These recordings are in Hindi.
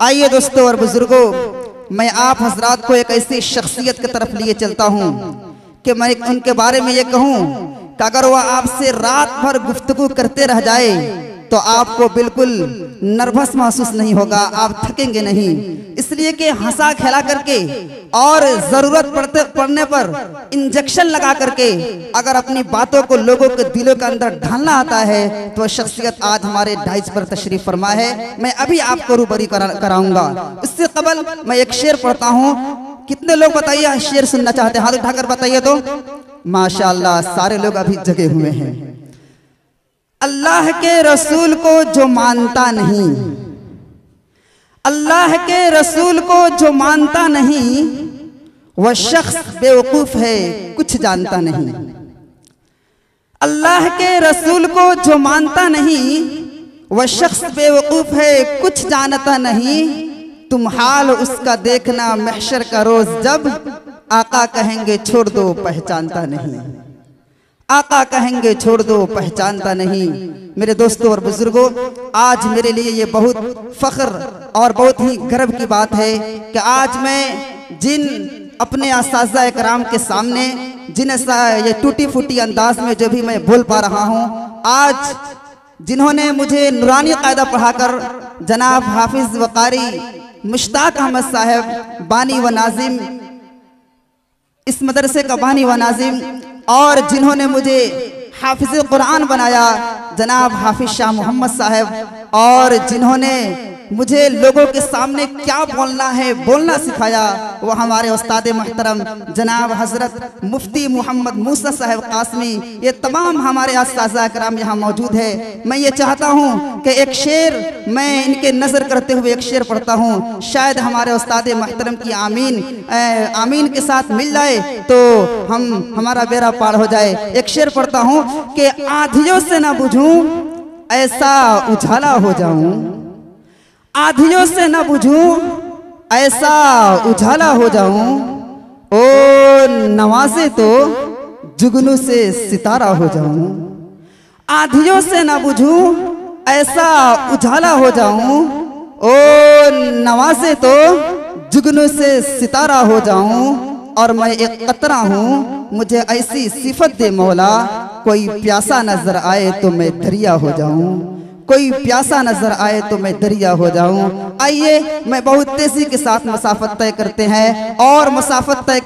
आइए दोस्तों और बुजुर्गों, मैं आप हजरात को एक ऐसी शख्सियत की तरफ लिए चलता हूँ कि मैं उनके बारे में ये कहूँ कि अगर वह आपसे रात भर गुफ्तगू करते रह जाए तो आपको बिल्कुल नर्वस महसूस नहीं होगा, आप थकेंगे नहीं। इसलिए कि हंसा खेला करके और जरूरत पड़ने पर इंजेक्शन लगा करके अगर अपनी बातों को लोगों के दिलों के अंदर ढालना आता है तो शख्सियत आज हमारे डाइस पर तशरीफ फरमा है। मैं अभी आपको रूबरी कराऊंगा। इससे कबल मैं एक शेर पढ़ता हूँ। कितने लोग बताइए शेर सुनना चाहते हैं? हाथ उठाकर बताइए तो। माशाअल्लाह, सारे लोग अभी जगे हुए हैं। अल्लाह के रसूल को जो मानता नहीं, अल्लाह के रसूल को जो मानता नहीं, वह शख्स बेवकूफ है, कुछ जानता नहीं। अल्लाह के रसूल को जो मानता नहीं, वह शख्स बेवकूफ है, कुछ जानता नहीं। तुम हाल उसका देखना महशर का रोज, जब आका कहेंगे छोड़ दो पहचानता नहीं। आका कहेंगे छोड़ दो पहचानता नहीं। मेरे दोस्तों और बुजुर्गों, आज मेरे लिए ये बहुत फख्र और बहुत ही गर्व की बात है कि आज मैं जिन अपने असातिज़ा इकराम के सामने जिन ये टूटी फूटी अंदाज में जो भी मैं बोल पा रहा हूँ, आज जिन्होंने मुझे नूरानी कायदा पढ़ाकर जनाब हाफिज वकारी मुश्ताक अहमद साहब बानी व नाजिम, इस मदरसे का बानी व नाजिम, और जिन्होंने मुझे हाफिज कुरान बनाया जनाब हाफिज शाह मोहम्मद साहब, और जिन्होंने मुझे लोगों के सामने क्या बोलना है बोलना सिखाया, वो हमारे उस्ताद महतरम जनाब हजरत मुफ्ती मोहम्मद मूसा साहब कासमी। ये तमाम हमारे असातिज़ा कराम यहाँ मौजूद है। मैं ये चाहता हूँ कि एक शेर मैं इनके नज़र करते हुए एक शेर पढ़ता हूँ, शायद हमारे उस्ताद महतरम की आमीन के साथ मिल जाए तो हमारा बेड़ा पार हो जाए। एक शेर पढ़ता हूँ कि आँधियों से न बुझूं ऐसा उजाला हो जाऊं, आँधियों से न बुझूं ऐसा उजाला हो जाऊं, ओ नवाज़े तो जुगनू से सितारा हो जाऊं। आँधियों से न बुझूं ऐसा उजाला हो जाऊं, ओ नवाज़े तो जुगनू से सितारा हो जाऊं। और मैं एक कतरा हूँ, मुझे ऐसी सिफत दे मौला, कोई प्यासा नजर आए तो मैं दरिया हो जाऊं, कोई प्यासा नजर आए तो मैं दरिया हो जाऊं। आइए मैं बहुत तेजी के साथ मसाफत तय करते हैं और मसाफत तय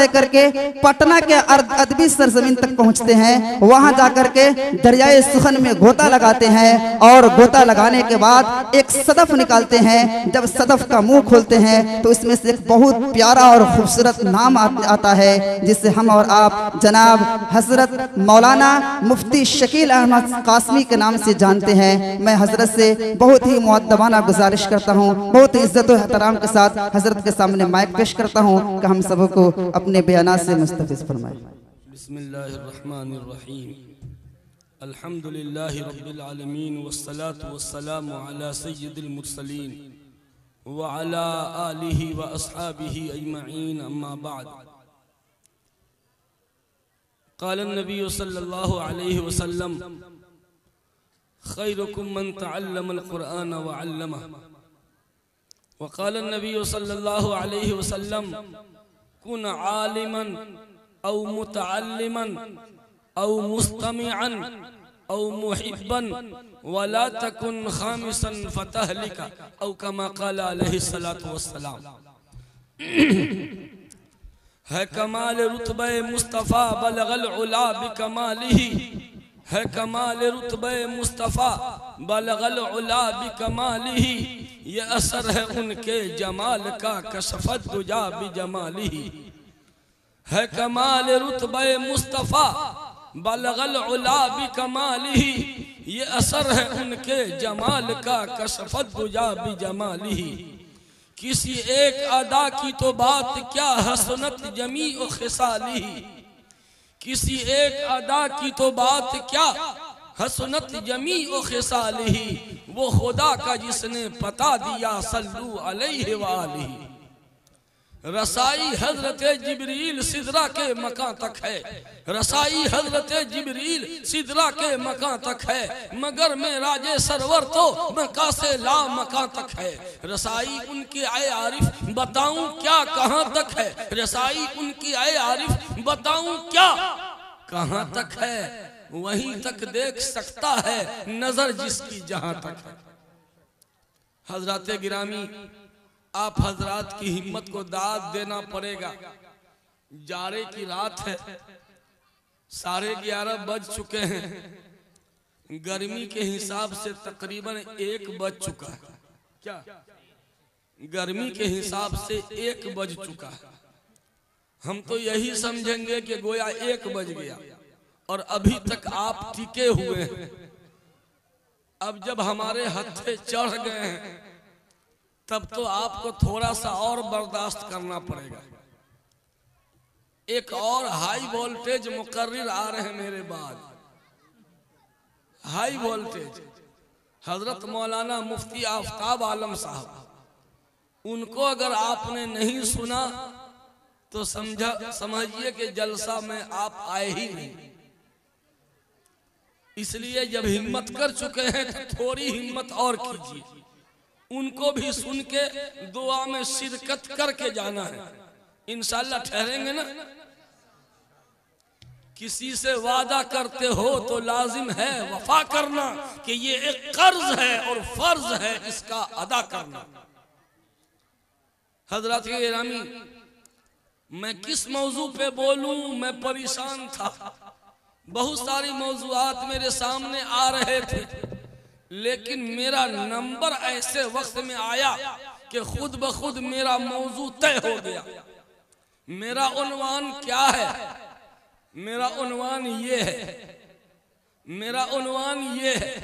करके पटना के अदबी सरजमीन तक पहुंचते हैं। वहां जाकर के दरियाए सुखन में गोता लगाते हैं और गोता लगाने के बाद एक सदफ निकालते हैं। जब सदफ का मुंह खोलते हैं तो इसमें से एक बहुत प्यारा और खूबसूरत नाम आता है, जिससे हम और आप जनाब हजरत मौलाना मुफ्ती शकील अहमद कासमी के नाम से जानते हैं। मैं हजरत से बहुत ही मुअद्दबाना गुजारिश करता हूँ, बहुत ही इज्जत और एहतराम के साथ हजरत के सामने माइक पेश करता हूँ कि हम सबको अपने बयानात से मुस्तफ़िज़ फरमाएं। बिस्मिल्लाहिर्रहमानिर्रहीम, अल्हम्दुलिल्लाहि रब्बिल आलमीन वस्सलातु वस्सलामु अला सय्यिदिल मुरसलीन व अला आलिहि व अस्हाबिहि अजमईन, अम्मा बाद। क़ाल नबी सल्लल्लाहु अलैहि वसल्लम खैरुकुम मन तअल्लमल कुरआन व अल्लमह, व क़ाल नबी सल्लल्लाहु अलैहि वसल्लम कुन आलिमन औ मुतअल्लिमन औ मुस्तमिअन औ मुहिब्बन वला तकुन खामिसन फतहलिका औ कमा क़ाल अलैहि सलातु वस्सलाम। है कमाल रुतबे मुस्तफ़ा बलगल उला बिकमालिही, है कमाल रुतबे मुस्तफ़ा बलगल उला बिकमालिही, ये असर है उनके जमाल का कशफत दुजा बिजमालिही। है कमाल रुतबे मुस्तफ़ा बलगल उला बिकमालिही, ये असर है उनके जमाल का कशफत दुजा बिजमालिही। किसी एक अदा की तो बात क्या हसनत जमी ओ खिसालिही, किसी एक अदा की तो बात क्या हसनत जमी ओ खिसालिही, वो खुदा का जिसने पता दिया सल्लू अलैहि वालिही। रसाई हजरत जिब्रील सिदरा के मकां तक है, रसाई हजरत जिब्रील सिदरा के मकां तक है, मगर मेराज सरवर तो मका से ला मकां तक है। रसाई उनकी आए आरिफ बताऊं क्या कहां तक है, रसाई उनकी आए आरिफ बताऊं क्या कहां तक है, वहीं तक देख सकता है नजर जिसकी जहां तक है। हजरत गिरामी, आप हजरात की हिम्मत को दाद देना पड़ेगा। जाड़े की रात है, 11:30 बज चुके हैं। गर्मी के हिसाब से तकरीबन 1 बज चुका है। क्या गर्मी के हिसाब से 1 बज चुका है। हम तो यही समझेंगे कि गोया 1 बज गया और अभी तक आप टिके हुए हैं। अब जब हमारे हत्थे चढ़ गए हैं तब तो आपको थोड़ा सा और बर्दाश्त करना पड़ेगा। एक और हाई वोल्टेज मुकर्रिर आ रहे हैं मेरे बाद, हाई वोल्टेज हजरत मौलाना मुफ्ती आफ्ताब आलम साहब। उनको अगर आपने नहीं सुना तो समझिए कि जलसा में आप आए ही नहीं। इसलिए जब हिम्मत कर चुके हैं तो थोड़ी हिम्मत और कीजिए। उनको भी सुन के दुआ में शिरकत करके जाना है। इंशाल्लाह ठहरेंगे ना। किसी से वादा करते हो तो लाजिम है वफा करना, कि ये एक कर्ज है और फर्ज है इसका अदा करना। हजरत गिरामी, मैं किस मौजू पे बोलूं, मैं परेशान था। बहुत सारी मौजूआत मेरे सामने आ रहे थे, लेकिन मेरा नंबर ऐसे वक्त में आया कि खुद ब खुद मेरा मौजू तय हो गया। मेरा उन्वान क्या है? मेरा उन्वान ये है, मेरा उन्वान ये है।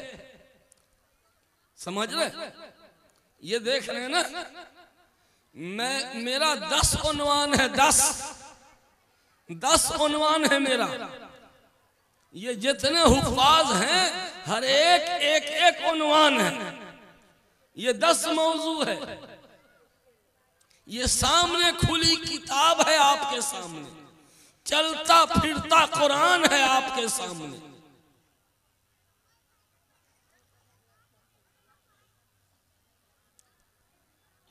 समझ रहे? ये देख रहे हैं ना? मेरा 10 उन्वान है, 10 उन्वान है मेरा। ये जितने हुफ़ाज़ हैं हर एक उन्वान है। ये 10 मौजू है। ये सामने खुली किताब है, आपके सामने चलता फिरता कुरान है आपके सामने।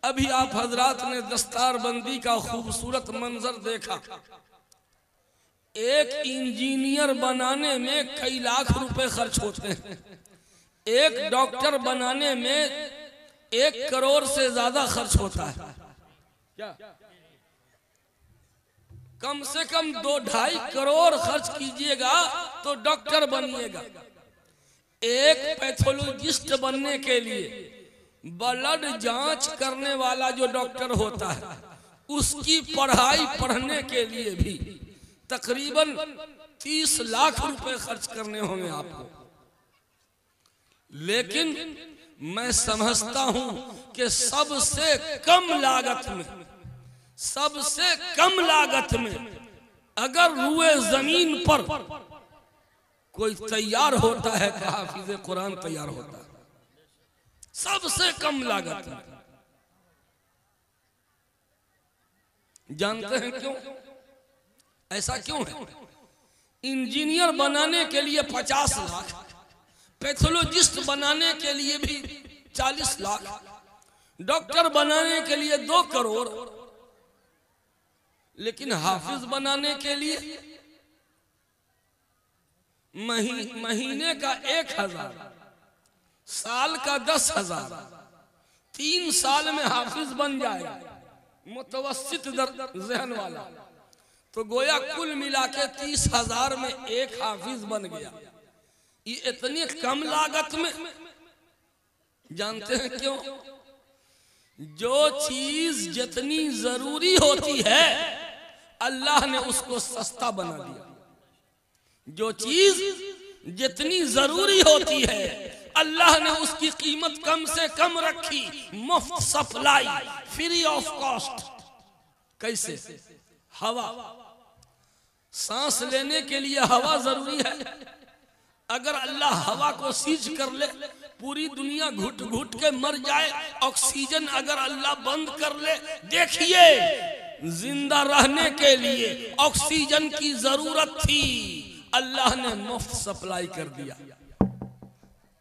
अभी आप हजरात ने दस्तारबंदी का खूबसूरत मंजर देखा। एक इंजीनियर बनाने में कई लाख रुपए खर्च होते हैं। एक डॉक्टर बनाने में 1 करोड़ से ज्यादा खर्च होता है। क्या कम से कम 2-2.5 करोड़ खर्च कीजिएगा तो डॉक्टर बनिएगा। एक पैथोलॉजिस्ट बनने के लिए ब्लड जांच करने वाला जो डॉक्टर होता है उसकी पढ़ाई पढ़ने के लिए भी तकरीबन 30 लाख रुपए खर्च करने होंगे आपको। लेकिन मैं समझता हूं कि सबसे कम लागत में अगर रुए जमीन पर कोई तैयार होता है तो हाफिज़े कुरान तैयार होता है। सबसे कम लागत में। जानते हैं क्यों? ऐसा क्यों है? इंजीनियर बनाने के लिए 50 लाख, पैथोलॉजिस्ट बनाने के लिए भी 40 लाख, डॉक्टर बनाने के लिए 2 करोड़, लेकिन हाफिज बनाने के लिए महीने का 1,000, साल का 10,000, 3 साल में हाफिज बन जाएगा मुतवस्सित ज़हन वाला। तो गोया कुल मिला के 30,000 में एक हाफिज बन गया। ये इतनी कम लागत में। जानते हैं क्यों? जो चीज जितनी जरूरी होती है अल्लाह ने उसको सस्ता बना दिया। जो चीज जितनी जरूरी होती है अल्लाह ने उसकी कीमत कम से कम रखी। मुफ्त सप्लाई, फ्री ऑफ कॉस्ट। कैसे? हवा, सांस लेने के लिए हवा जरूरी है। अगर अल्लाह हवा को सीज कर ले, पूरी दुनिया घुट घुट के मर जाए, ऑक्सीजन अगर अल्लाह बंद कर ले, देखिए जिंदा रहने के लिए ऑक्सीजन की जरूरत थी, अल्लाह ने मुफ्त सप्लाई कर दिया।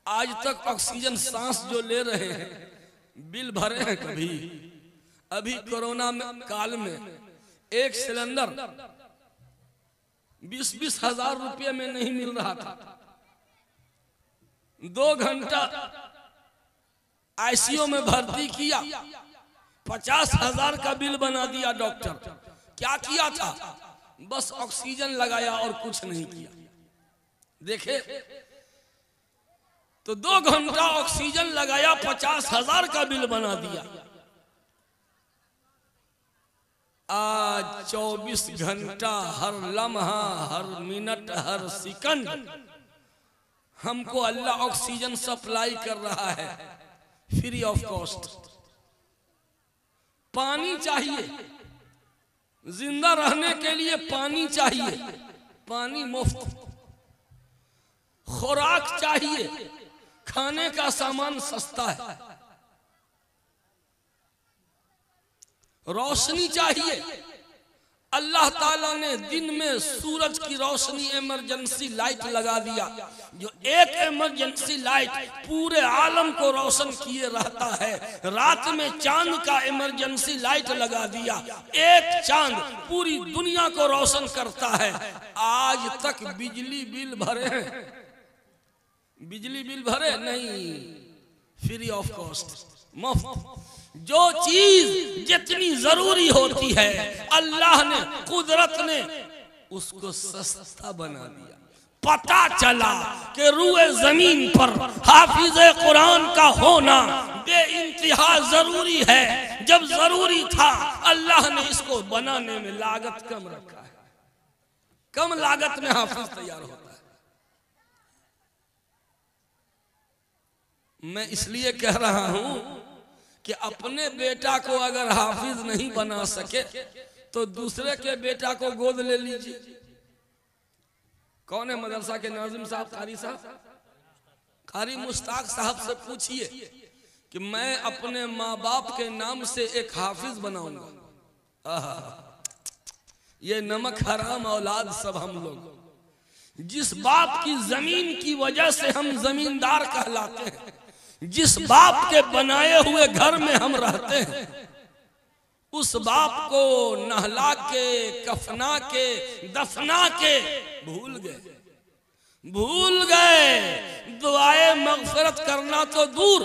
आज तक ऑक्सीजन सांस जो ले रहे हैं बिल भरे हैं कभी? अभी कोरोना में काल में एक सिलेंडर 20-20 हजार रुपये में नहीं मिल रहा था। 2 घंटा आईसीयू में भर्ती किया, 50 हजार का बिल बना दिया डॉक्टर। क्या किया था? बस ऑक्सीजन लगाया और कुछ नहीं किया। देखे तो 2 घंटा ऑक्सीजन लगाया, 50 हजार का बिल बना दिया। आज 24 घंटा, हर लम्हा, हर मिनट, हर सेकंड हमको अल्लाह ऑक्सीजन सप्लाई कर रहा है फ्री ऑफ कॉस्ट। पानी चाहिए, जिंदा रहने के लिए पानी चाहिए, पानी मुफ्त। खुराक चाहिए, खाने का सामान सस्ता है। रोशनी चाहिए, अल्लाह ताला ने दिन में सूरज की रोशनी इमरजेंसी लाइट लगा दिया, जो एक इमरजेंसी लाइट पूरे आलम को रोशन किए रहता है। रात में चांद का इमरजेंसी लाइट लगा दिया, एक चांद पूरी दुनिया को रोशन करता है। आज तक बिजली बिल भरे हैं? बिजली बिल भरे नहीं, फ्री ऑफ कॉस्ट, मुफ्त। जो चीज जितनी जरूरी होती है अल्लाह ने, कुदरत ने उसको सस्ता बना दिया। पता चला कि रूए जमीन पर हाफिज कुरान का होना बेइंतहा जरूरी है। जब जरूरी था अल्लाह ने इसको बनाने में लागत कम रखा है। कम लागत में हाफिज तैयार होता है। मैं इसलिए कह रहा हूं कि अपने बेटा को अगर हाफिज नहीं बना सके तो दूसरे के बेटा को गोद ले लीजिए। कौन है मदरसा के नाजिम साहब, कारी साहब? कारी मुश्ताक साहब से पूछिए कि मैं अपने माँ बाप के नाम से एक हाफिज बनाऊंगा। ये नमक हराम औलाद सब हम लोग, जिस बाप की जमीन की वजह से हम जमींदार कहलाते हैं, जिस बाप के बनाए हुए घर में हम रहते हैं, उस बाप को नहला के, कफना के, दफना के भूल गए। दुआए मगफिरत करना तो दूर,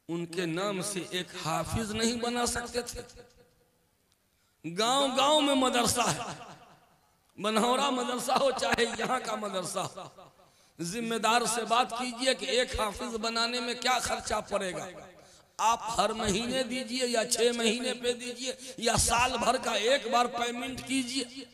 उनके नाम से एक हाफिज नहीं बना सकते थे। गांव गांव में मदरसा है, बनहौरा मदरसा हो चाहे यहाँ का मदरसा हो। जिम्मेदार से बात कीजिए कि एक हाफिज बनाने में क्या खर्चा पड़ेगा। आप हर महीने दीजिए या 6 महीने पे दीजिए या साल भर का एक बार पेमेंट कीजिए।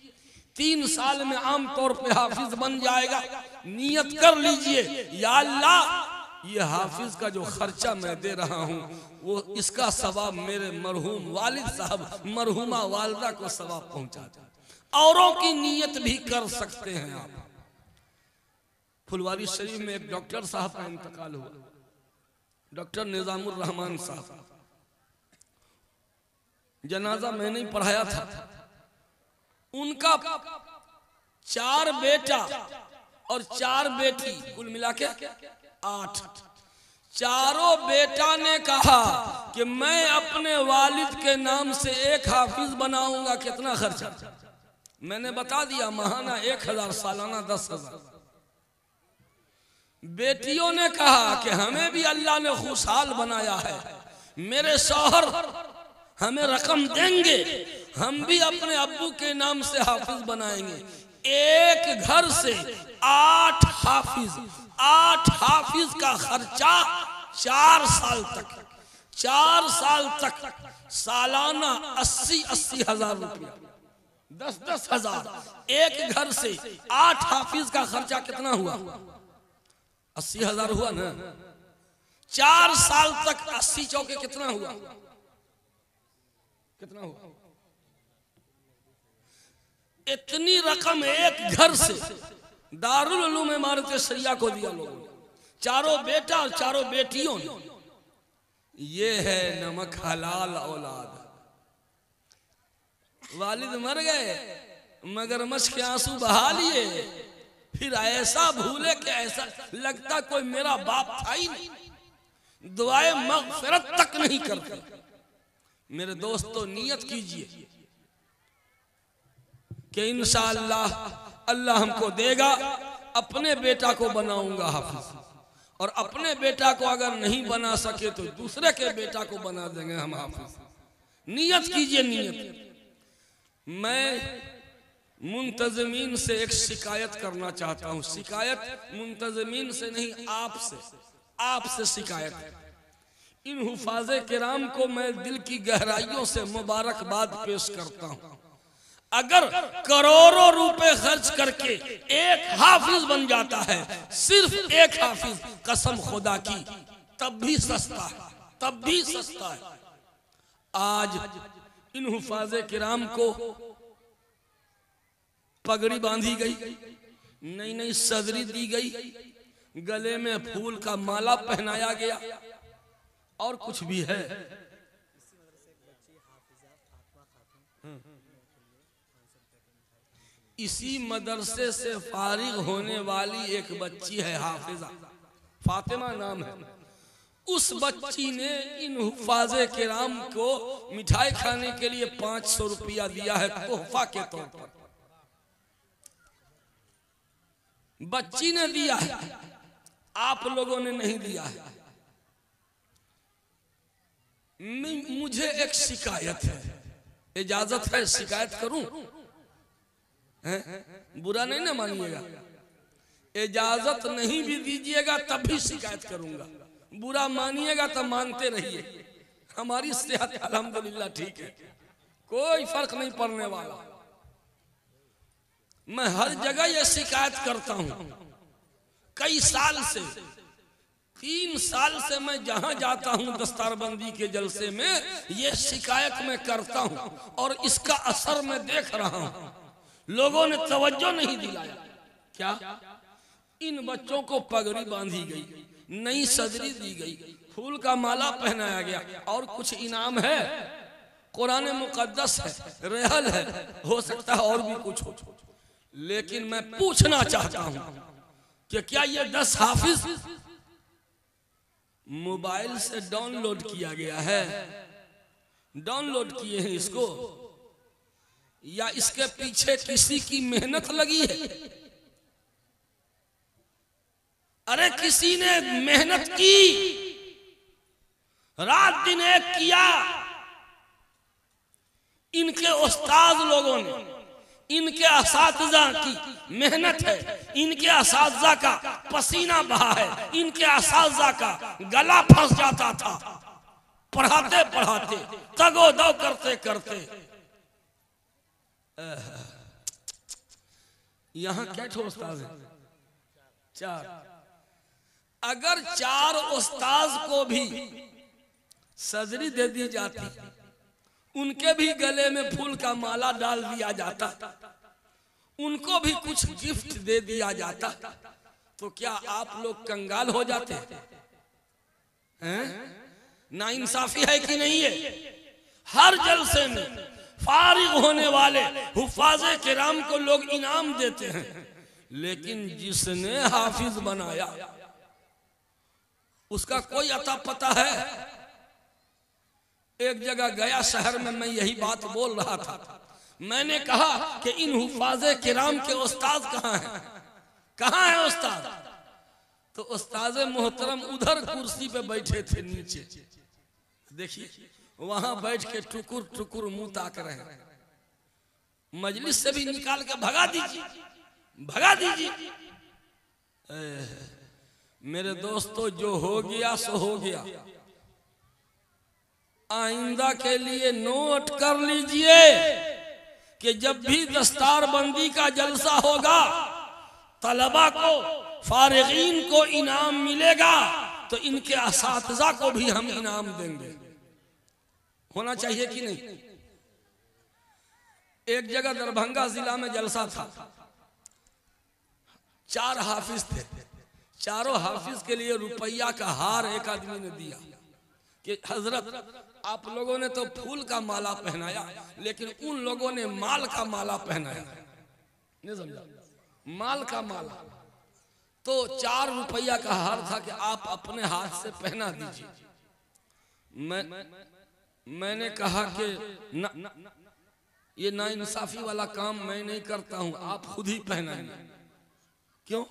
3 साल में आम तौर पे हाफिज बन जाएगा। नियत कर लीजिए, या अल्लाह ये हाफिज का जो खर्चा मैं दे रहा हूँ वो इसका सवाब मेरे मरहूम वालिद साहब, मरहूमा वालिदा को सवाब पहुंचा दे। औरों की नियत भी कर सकते हैं आप। फुलवारी शरीफ में एक डॉक्टर साहब का इंतकाल हुआ, डॉक्टर निजामुर रहमान साहब। जनाजा मैंने ही पढ़ाया था। उनका 4 बेटा और 4 बेटी, कुल मिला के 8। चारों बेटा ने कहा कि मैं अपने वालिद के नाम से एक हाफिज बनाऊंगा। कितना खर्चा? मैंने बता दिया, महाना 1000, सालाना 10,000। बेटियों ने कहा कि हमें भी अल्लाह ने खुशहाल बनाया है, मेरे शौहर हमें रकम देंगे, हम भी अपने अब्बू के नाम से हाफिज बनाएंगे। एक घर से 8 हाफिज, 8 हाफिज का खर्चा 4 साल तक, 4 साल तक सालाना 80-80 हजार रुपया, 10-10 हजार। एक घर से 8 हाफिज का खर्चा कितना हुआ? 80 हजार हुआ ना। 4 साल तक 80 चौके कितना हुआ? कितना हुआ? इतनी रकम एक घर से दारुल उलूम इमारत शरिया को दिया लोगों ने, 4 बेटा और 4 बेटियों ने। ये है नमक हलाल औलाद। वालिद मर गए, मगरमच्छ के आंसू बहा लिए, फिर ऐसा भूले कि ऐसा लगता कोई मेरा बाप था ही नहीं, दुआए मगफिरत तक नहीं करते। मेरे दोस्तों, नियत कीजिए कि इंशाअल्लाह अल्लाह हमको देगा, अपने बेटा को बनाऊंगा हाफिज, और अपने बेटा को अगर नहीं बना सके तो दूसरे के बेटा को बना देंगे हम हाफिज। नियत कीजिए, नियत। मैं मुंतजमीन से एक शिकायत करना चाहता हूं। शिकायत मुंतजमीन से नहीं, आपसे शिकायत है। इन हुफाजे किराम को मैं दिल की गहराइयों से मुबारकबाद पेश करता हूं। अगर करोड़ों रुपए खर्च करके एक हाफिज बन जाता है, सिर्फ एक हाफिज, कसम खुदा की, तब भी सस्ता है, तब भी सस्ता है। आज इन हुफाजे किराम को पगड़ी बांधी गई, नई नई सदरी दी गई, गले में फूल का माला पहनाया गया, और कुछ भी है। इसी मदरसे से फारिग होने वाली एक बच्ची है, हाफिजा फातिमा नाम है। उस बच्ची ने इन हुफाजे किराम को मिठाई खाने के लिए 500 रुपया दिया है तोहफा के तौर पर। बच्ची ने दिया है, आप लोगों ने नहीं दिया है। मुझे एक शिकायत है, इजाजत है शिकायत करूं? बुरा नहीं ना मानिएगा, इजाजत नहीं भी दीजिएगा तब भी शिकायत करूंगा। बुरा मानिएगा तो मानते रहिए, हमारी सेहत अल्हम्दुलिल्लाह ठीक है, कोई फर्क नहीं पड़ने वाला। मैं हर जगह ये शिकायत करता हूं, कई साल से, 3 साल से मैं जहां जाता हूं दस्तारबंदी के जलसे में ये शिकायत मैं करता हूं, और इसका असर मैं देख रहा हूं। लोगों ने तवज्जो नहीं दिलाया। क्या? इन बच्चों को पगड़ी बांधी गई, नई सदरी दी गई, फूल का माला पहनाया गया, और कुछ इनाम है, कुरान मुकद्दस है, रहल है, हो सकता है और भी कुछ हो। लेकिन मैं पूछना चाहता हूं कि क्या ये 10 हाफिज मोबाइल से डाउनलोड किया गया है, डाउनलोड किए हैं इसको, या इसके पीछे किसी की मेहनत लगी है? अरे किसी ने मेहनत की, रात दिन एक किया। इनके उस्ताद लोगों ने, इनके असातिज़ा की मेहनत है, इनके असातिज़ा का पसीना बहा है, इनके असातिज़ा का गला फंस जाता था पढ़ाते पढ़ाते, तगो-दो करते करते। यहां क्या उस्ताद है? 4। अगर 4 उस्ताद को भी सजरी दे दी जाती, उनके भी गले में फूल का माला डाल दिया जाता, उनको भी कुछ गिफ्ट दे दिया जाता, तो क्या आप लोग कंगाल हो जाते हैं? ना इंसाफी है कि नहीं है? हर जलसे में फारिग होने वाले हुफाजे किराम को लोग इनाम देते हैं, लेकिन जिसने हाफिज बनाया उसका कोई अता पता है? एक जगह गया शहर में, मैं यही बात बोल रहा था। मैंने कहा कि इन हुफाजे किराम के उस्ताद कहाँ हैं? कहाँ है उस्ताद? तो उस्ताद मोहतरम उधर कुर्सी पे बैठे थे नीचे, देखिए वहां बैठ के टुकुर टुकुर मुंह ताक रहे हैं। मजलिस से भी निकाल के भगा दीजिए, भगा दीजिए। मेरे दोस्तों, जो हो गया सो हो गया। आइंदा के लिए नोट कर लीजिए कि जब भी दस्तारबंदी का जलसा होगा, तलबा को, फारिगीन को इनाम मिलेगा, तो इनके असातिज़ा को भी हम इनाम देंगे। होना चाहिए कि नहीं? एक जगह दरभंगा जिला में जलसा था, 4 हाफिज थे, चारों हाफिज के लिए रुपया का हार एक आदमी ने दिया कि हजरत आप लोगों ने तो फूल का माला पहनाया, लेकिन उन लोगों ने माल का माला पहनाया। नहीं समझा? माल का माला तो 4 रुपया का हार था कि आप अपने हाथ से पहना दीजिए। मैंने कहा कि ये नाइंसाफी वाला काम मैं नहीं करता हूं, आप खुद ही पहनाएंगे। क्यों?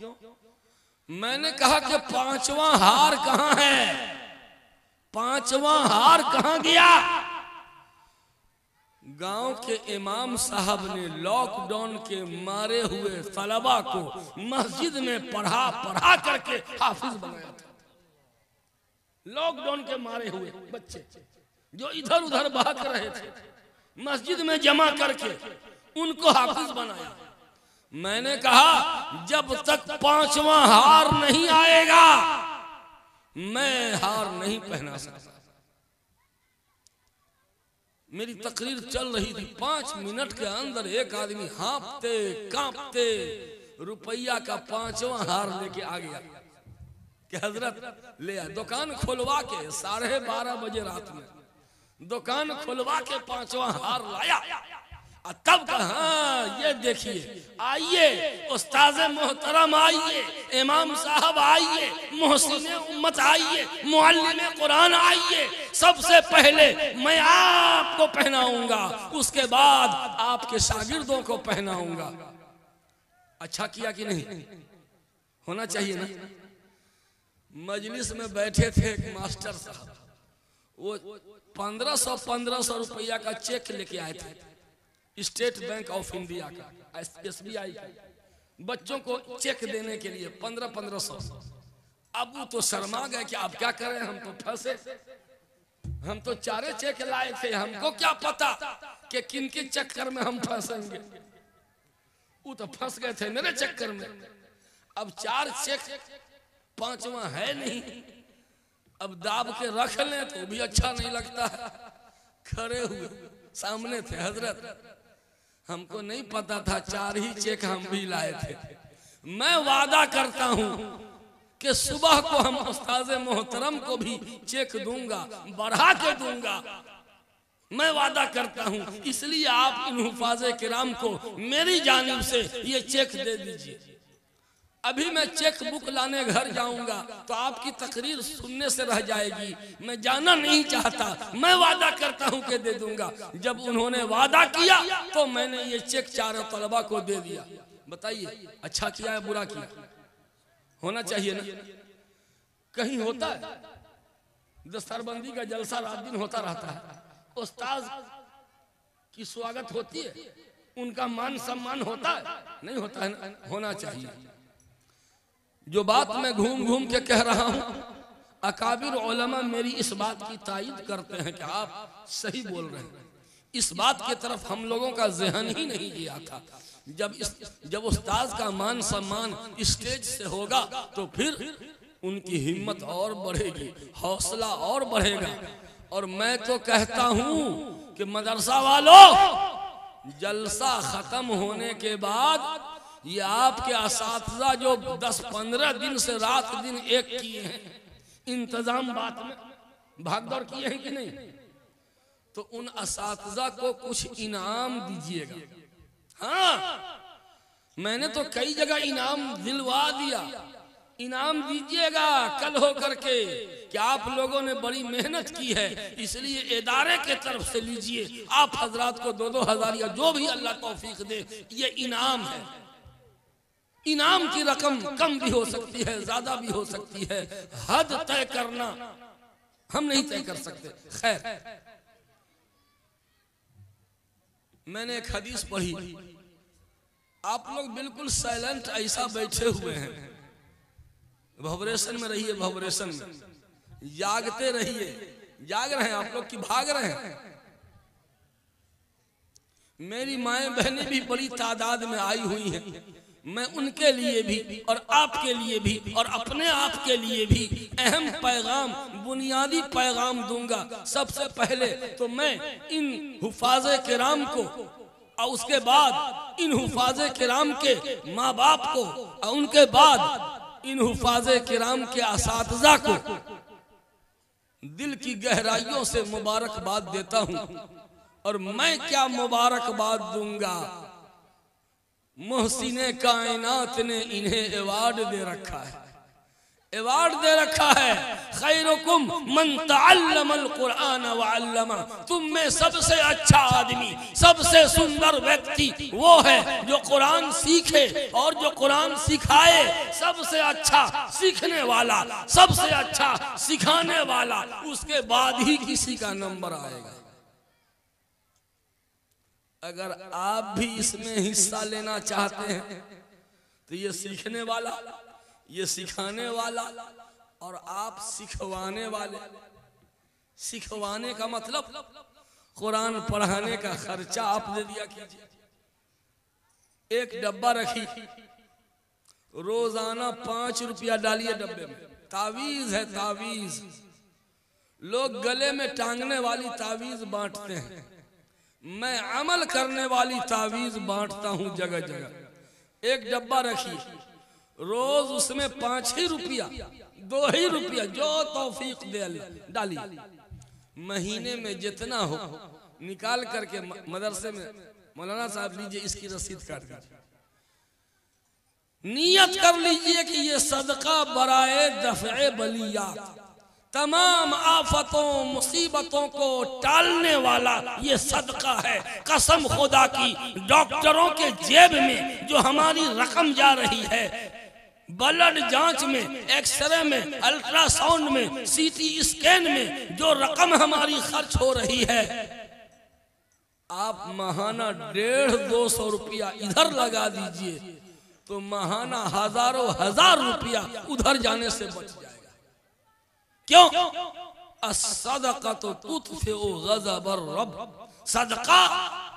मैंने कहा कि 5वां हार कहां है? 5वां हार कहां गया? गांव के इमाम साहब ने लॉकडाउन के मारे हुए तलबा को मस्जिद में पढ़ा करके हाफिज बनाया था। लॉकडाउन के मारे हुए बच्चे जो इधर उधर भाग रहे थे, मस्जिद में जमा करके उनको हाफिज बनाया। मैंने कहा जब तक 5वां हार नहीं आएगा मैं हार नहीं पहना सकता। मेरी तकरीर चल रही थी, 5 मिनट के अंदर एक आदमी हाँफते कांपते रुपया का 5वां हार लेके आ गया कि हजरत ले आए। दुकान खुलवा के 12:30 बजे रात में दुकान खुलवा के 5वां हार लाया। और तब कहा ये देखिए, आइए उस्ताद मोहतरम, आइए इमाम साहब, आइए मोहसिन उम्मत, आइए मुअल्लिम कुरान, आइए। सबसे पहले मैं आपको पहनाऊंगा, उसके बाद आपके शागिर्दों को पहनाऊंगा। अच्छा किया कि नहीं? होना चाहिए ना। मजलिस में बैठे थे एक मास्टर साहब, वो 1500 रुपया का चेक लेके आए थे स्टेट बैंक ऑफ इंडिया का, SBI का, बच्चों को चेक देने के लिए 1500। अब वो तो शर्मा गए कि अब क्या करें, हम तो फंसे, हम तो 4 चेक लाए थे, हमको क्या पता कि किन के चक्कर में हम फंसेंगे। वो तो फंस गए थे मेरे चक्कर में। अब 4 चेक, 5वां है नहीं, अब दाब के रख लें तो भी अच्छा नहीं लगता है। खड़े हुए सामने थे, हजरत हमको नहीं पता था 4 ही चेक हम भी लाए थे। मैं वादा करता हूं कि सुबह को हम उस्ताद मोहतरम को भी चेक दूंगा, बढ़ा के दूंगा, मैं वादा करता हूं। इसलिए आप इन हुफाज़े किराम को मेरी जानिब से ये चेक दे दीजिए। अभी मैं चेक बुक लाने घर जाऊंगा तो आपकी तकरीर सुनने से रह जाएगी, मैं जाना नहीं चाहता। मैं वादा करता हूं कि दे दूंगा। जब उन्होंने वादा किया तो मैंने ये चेक 4 तलबा को दे दिया। बताइए अच्छा किया है बुरा किया? होना चाहिए ना। कहीं होता है दस्तरबंदी का जलसा रात दिन होता रहता है, उस्ताद की स्वागत होती है, उनका मान सम्मान होता है, नहीं होता है ना? होना चाहिए। जो बात मैं घूम घूम के कह रहा हूं, अकाबिर उलमा मेरी इस बात की तायीद करते हैं कि आप सही बोल रहे हैं। इस बात की तरफ हम लोगों का ज़हन ही नहीं गया था। जब उस्ताद का मान सम्मान स्टेज से होगा तो फिर उनकी हिम्मत और बढ़ेगी, हौसला और बढ़ेगा। और मैं तो कहता हूं कि मदरसा वालों, जलसा खत्म होने के बाद ये आपके असातिज़ा जो 10-15 दिन से रात दिन एक किए हैं, इंतजाम बात में भागदौड़ किए हैं कि नहीं, तो उन असातिज़ा को कुछ इनाम दीजिएगा। हाँ, मैंने तो कई जगह इनाम दिलवा दिया। इनाम दीजिएगा कल हो करके कि आप लोगों ने बड़ी मेहनत की है, इसलिए इदारे के तरफ से लीजिए। आप हजरात को 2-2 हज़ार या जो भी अल्लाह तौफीक दे, ये इनाम है। इनाम की रकम कम भी हो सकती है, ज्यादा भी हो सकती है, हद तय करना हम नहीं तय कर सकते। खैर, मैंने एक हदीस पढ़ी, आप लोग बिल्कुल साइलेंट ऐसा बैठे हुए हैं, वाइब्रेशन में रहिए, वाइब्रेशन में जागते रहिए। जाग रहे हैं आप लोग कि भाग रहे हैं? मेरी माएं बहनें भी बड़ी तादाद में आई हुई हैं। मैं उनके लिए भी और आपके लिए भी और अपने आप के लिए भी अहम पैगाम, बुनियादी पैगाम दूंगा। सबसे पहले तो मैं इन हुफाज़े किराम को और उसके बाद इन हुफाज़े किराम के माँ बाप को और उनके बाद इन हुफाज़े किराम के असातिज़ा को दिल की गहराइयों से मुबारकबाद देता हूं। और मैं क्या मुबारकबाद दूंगा, मोहसिने कायनात ने इन्हें अवार्ड दे रखा है, अवार्ड दे रखा है। खैरुकुम मन तअल्लमल कुरान व अल्लमा, तुम में सबसे अच्छा आदमी, सबसे सुंदर व्यक्ति वो है जो कुरान सीखे और जो कुरान सिखाए। सबसे अच्छा सीखने वाला, सबसे अच्छा सिखाने वाला, उसके बाद ही किसी का नंबर आएगा। अगर आप भी इसमें हिस्सा लेना चाहते हैं तो ये सीखने वाला, ये सिखाने वाला और आप सिखवाने वाले। सिखवाने का मतलब कुरान पढ़ाने का खर्चा आप दे दिया कीजिए। एक डब्बा रखी, रोजाना 5 रुपया डालिए डब्बे में। तावीज है, तावीज। लोग गले में टांगने वाली तावीज बांटते हैं, मैं अमल करने वाली तावीज बांटता हूं जगह जगह। एक डब्बा रखिए, रोज उसमें 5 ही रुपया, 2 ही रुपया, जो तौफीक दे अल्लाह डालिए। महीने में जितना हो निकाल करके मदरसे में, मौलाना साहब लीजिए इसकी रसीद काट दीजिए। नियत कर लीजिए कि ये सदका बराए दफ़े बलियात, तमाम आफतों मुसीबतों को टालने वाला ये सदका है। कसम खुदा की, डॉक्टरों के जेब में जो हमारी रकम जा रही है, ब्लड जांच में, एक्सरे में, अल्ट्रासाउंड में, सीटी स्कैन में जो रकम हमारी खर्च हो रही है, आप महाना 150-200 रुपया इधर लगा दीजिए तो महाना हजारों हजार रुपया उधर जाने से बच जाएगा। क्यों? अस्सदका तो तुत्फिउ गज़बर रब, सदका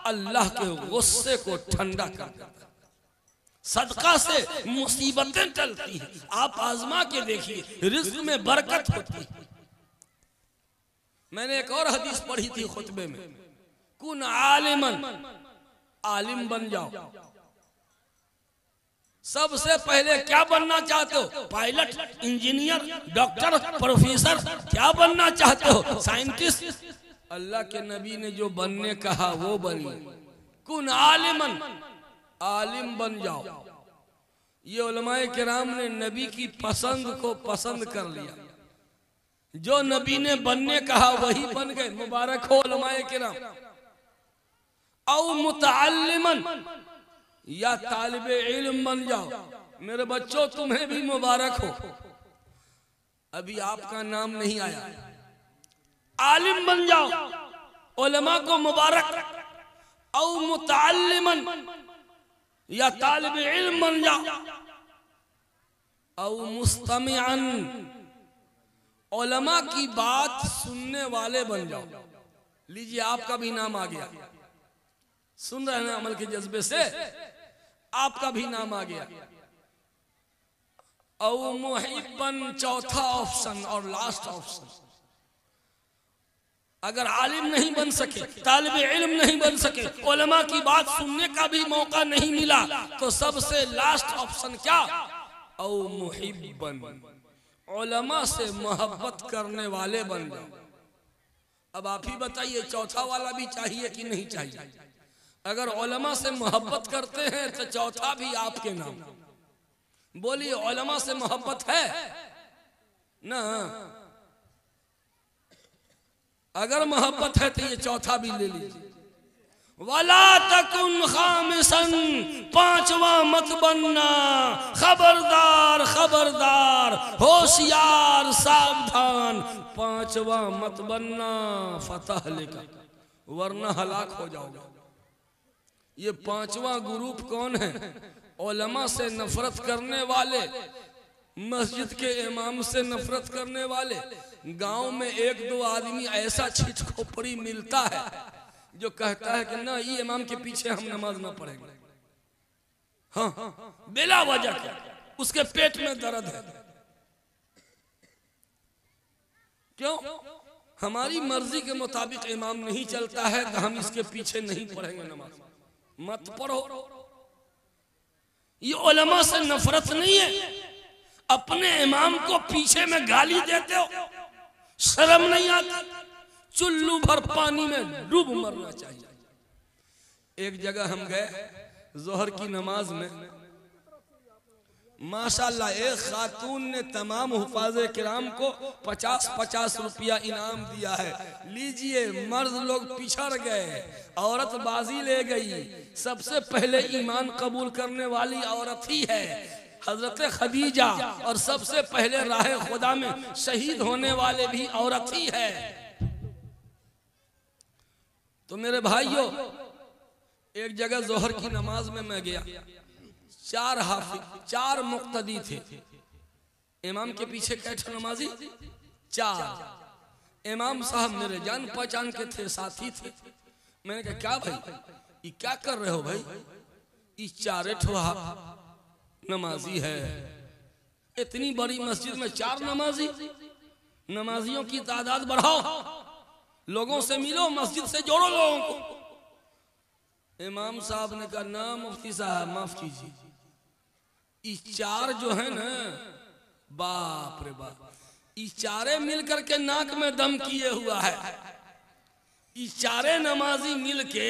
अल्लाह के गुस्से को ठंडा कर देता है। सदका से मुसीबतें टलती हैं। आप आजमा के देखिए, रिज़्क़ में बरकत होती है। मैंने एक और हदीस पढ़ी थी खुतबे में, कुन आलिमन, आलिम बन जाओ। सबसे पहले क्या बनना चाहते हो? पायलट, इंजीनियर, डॉक्टर, प्रोफेसर, क्या बनना चाहते हो? साइंटिस्ट। अल्लाह के नबी ने जो बनने कहा वो बनिए। कुन आलिमन, आलिम बन जाओ। ये उलमाए किराम ने नबी की पसंद को पसंद कर लिया। जो नबी ने बनने कहा वही बन गए। मुबारक हो उलमाए किराम। औ मुतअल्लिमन, या तालिबे इल्म बन जाओ। मेरे बच्चों तुम्हें भी मुबारक हो, अभी आपका नाम नहीं आया। आलिम बन जाओ, उलमा को मुबारक। औ मुतअल्लिमन, या तालिबे इल्म बन जाओ। औ मुस्तमिअन, उलमा की बात सुनने वाले बन जाओ। लीजिए आपका भी नाम आ गया। सुन रहे हैं अमल के जज्बे से, आपका भी नाम आ गया। औ मुहिब्बन, चौथा ऑप्शन और लास्ट ऑप्शन। अगर आलिम नहीं बन सके, तालिबे इल्म नहीं बन सके, उलमा की बात सुनने का भी मौका नहीं मिला, तो सबसे लास्ट ऑप्शन क्या? औ मुहिब्बन, उलमा से मोहब्बत करने वाले बन जाओ। अब आप ही बताइए, चौथा वाला भी चाहिए कि नहीं चाहिए? अगर उलमा से मोहब्बत करते हैं तो चौथा भी आपके नाम। बोलिए, उलमा से मोहब्बत है ना? अगर मोहब्बत है तो ये चौथा भी ले लीजिए। वला तकुन खामिसन, पांचवा मत बनना। खबरदार खबरदार, होशियार सावधान, पांचवा मत बनना। फतह लेकर, वरना हलाक हो जाओगे। ये पांचवा ग्रुप कौन है? उलमा से नफरत करने वाले, मस्जिद के इमाम से नफरत करने वाले। गांव में 1-2 आदमी ऐसा छिट खोपड़ी मिलता है जो कहता है कि ना, ये इमाम के पीछे हम नमाज ना पढ़ेंगे। हाँ, बिला वजह के उसके पेट में दर्द है। क्यों? हमारी मर्जी के मुताबिक इमाम नहीं चलता है तो हम इसके पीछे नहीं पढ़ेंगे नमाज। मत पढ़ो। ये उलमा से नफरत नहीं है, अपने इमाम को पीछे में गाली देते हो, शर्म नहीं आती? चुल्लू भर पानी में डूब मरना चाहिए। एक जगह हम गए जोहर की नमाज में, माशाल्लाह एक खातून ने तमाम हुफाज़े किराम को 50-50 रुपया इनाम दिया है। लीजिए, मर्द लोग पिछड़ गए, औरत बाजी ले गई। सबसे पहले ईमान कबूल करने वाली औरत ही है हजरत खदीजा, और सबसे पहले राह खुदा में शहीद होने वाले भी औरत ही है। तो मेरे भाइयों, एक जगह जोहर की नमाज में मैं गया, 4 हाफिज 4 मुक्तदी थे। इमाम के पीछे कैठे नमाजी 4। इमाम साहब मेरे जान पहचान के थे, साथी थे। मैंने कहा क्या भाई ये क्या कर रहे हो भाई? ये 4 नमाजी है, इतनी बड़ी मस्जिद में 4 नमाजी? नमाजियों की तादाद बढ़ाओ, लोगों से मिलो, मस्जिद से जोड़ो लोगों को। इमाम साहब ने कहा ना मुफ्ती साहब माफ कीजिए, ये 4 जो है ना, बाप रे बाप, ये 4 मिलकर के नाक में दम किए हुआ है। ये 4 नमाजी मिलके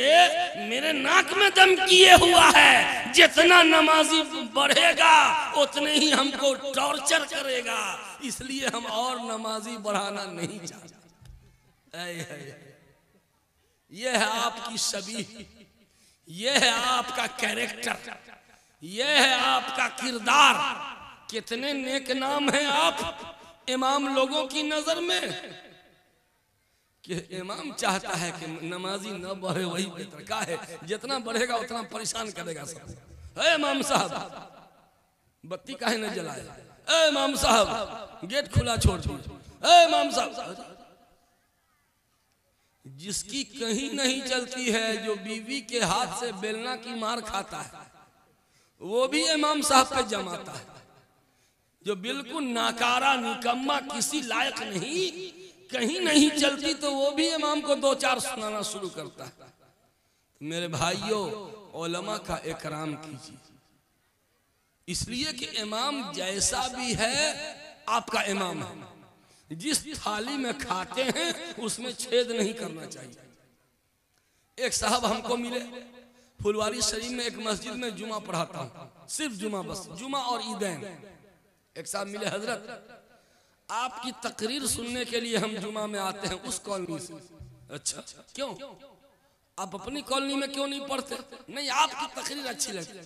मेरे नाक में दम किए हुआ है। जितना नमाजी बढ़ेगा उतने ही हमको टॉर्चर करेगा, इसलिए हम और नमाजी बढ़ाना नहीं चाहते। यह है आपकी शबीह, यह है आपका कैरेक्टर, यह है आपका किरदार। कितने नेक नाम हैं आप इमाम लोगों की नजर में कि इमाम चाहता है कि नमाजी न बढ़े, वही बेहतर का है। जितना बढ़ेगा उतना परेशान करेगा सब। इमाम साहब बत्ती काहे न जलाए? इमाम साहब गेट खुला छोड़ दीजिए। इमाम साहब, जिसकी कहीं नहीं चलती है, जो बीवी के हाथ से बेलना की मार खाता है, वो भी इमाम साहब पे जमाता है। जो बिल्कुल नाकारा निकम्मा किसी लायक नहीं, कहीं नहीं चलती, तो वो भी इमाम को 2-4 सुनाना शुरू करता है। तो मेरे भाइयों, उलमा का इकराम कीजिए, इसलिए कि इमाम जैसा भी है आपका इमाम है। जिस थाली में खाते हैं उसमें छेद नहीं करना चाहिए। एक साहब हमको मिले फुलवारी शरीफ में, एक मस्जिद में जुमा पढ़ाता हूँ, सिर्फ जुमा, बस जुमा और ईदैन। एक साहब मिले, हजरत आपकी तकरीर सुनने के लिए हम जुमा में आते हैं उस कॉलोनी से। अच्छा, क्यों? आप अपनी कॉलोनी में क्यों नहीं पढ़ते? नहीं, आपकी तकरीर अच्छी लगती।